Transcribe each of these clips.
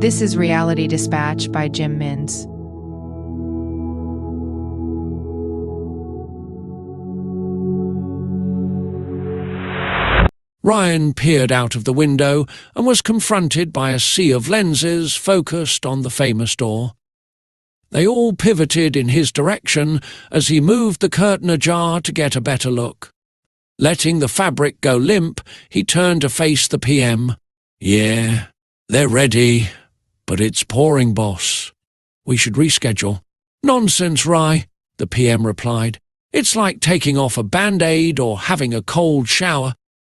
This is Reality Dispatch by Jim Minns. Ryan peered out of the window and was confronted by a sea of lenses focused on the famous door. They all pivoted in his direction as he moved the curtain ajar to get a better look. Letting the fabric go limp, he turned to face the PM. "Yeah, they're ready, but it's pouring, boss. We should reschedule." "Nonsense, Rye," the PM replied. "It's like taking off a Band-Aid or having a cold shower.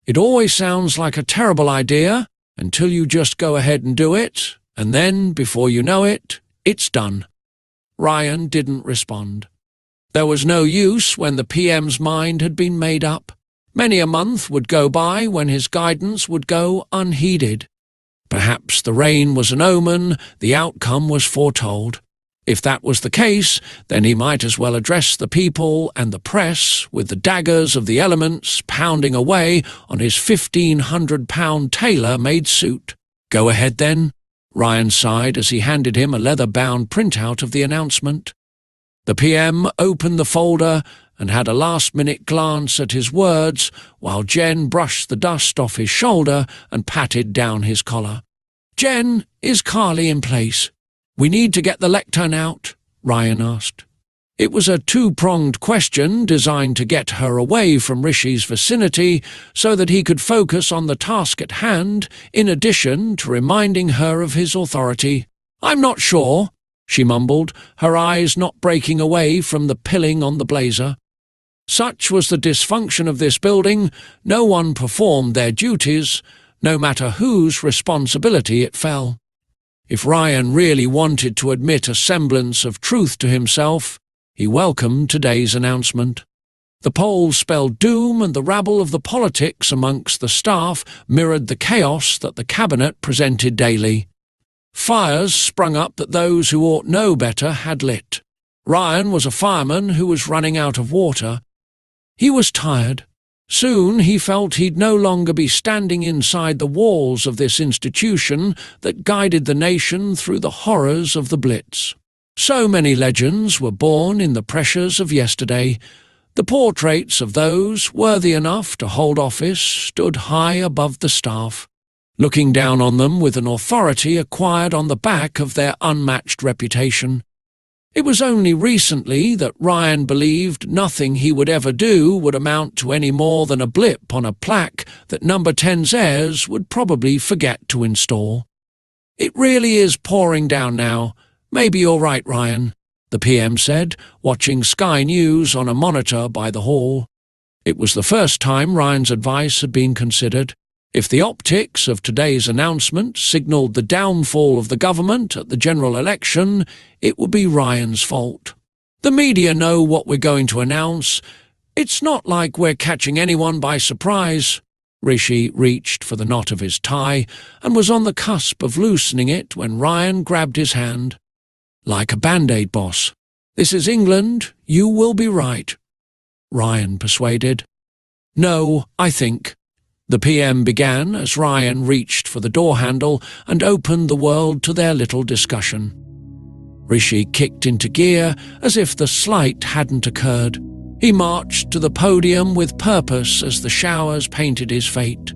It always sounds like a terrible idea until you just go ahead and do it, and then, before you know it, it's done." Ryan didn't respond. There was no use when the PM's mind had been made up. Many a month would go by when his guidance would go unheeded. Perhaps the rain was an omen, the outcome was foretold. If that was the case, then he might as well address the people and the press with the daggers of the elements pounding away on his 1,500-pound tailor-made suit. "Go ahead, then," Ryan sighed as he handed him a leather-bound printout of the announcement. The PM opened the folder and had a last-minute glance at his words while Jen brushed the dust off his shoulder and patted down his collar. "Jen, is Carly in place? We need to get the lectern out," Ryan asked. It was a two-pronged question designed to get her away from Rishi's vicinity so that he could focus on the task at hand, in addition to reminding her of his authority. "I'm not sure," she mumbled, her eyes not breaking away from the pilling on the blazer. Such was the dysfunction of this building, no one performed their duties, no matter whose responsibility it fell. If Ryan really wanted to admit a semblance of truth to himself, he welcomed today's announcement. The polls spelled doom, and the rabble of the politics amongst the staff mirrored the chaos that the cabinet presented daily. Fires sprung up that those who ought know better had lit. Ryan was a fireman who was running out of water. He was tired. Soon he felt he'd no longer be standing inside the walls of this institution that guided the nation through the horrors of the Blitz. So many legends were born in the pressures of yesterday. The portraits of those worthy enough to hold office stood high above the staff, looking down on them with an authority acquired on the back of their unmatched reputation. It was only recently that Ryan believed nothing he would ever do would amount to any more than a blip on a plaque that Number 10's heirs would probably forget to install. "It really is pouring down now. Maybe you're right, Ryan," the PM said, watching Sky News on a monitor by the hall. It was the first time Ryan's advice had been considered. If the optics of today's announcement signalled the downfall of the government at the general election, it would be Ryan's fault. "The media know what we're going to announce. It's not like we're catching anyone by surprise." Rishi reached for the knot of his tie and was on the cusp of loosening it when Ryan grabbed his hand. "Like a Band-Aid, boss. This is England. You will be right," Ryan persuaded. "No, I think," the PM began as Ryan reached for the door handle and opened the world to their little discussion. Rishi kicked into gear as if the slight hadn't occurred. He marched to the podium with purpose as the showers painted his fate.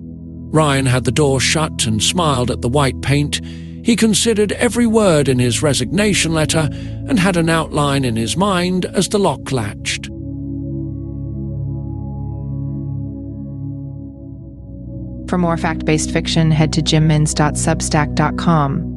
Ryan had the door shut and smiled at the white paint. He considered every word in his resignation letter and had an outline in his mind as the lock latched. For more fact-based fiction, head to jimminns.substack.com.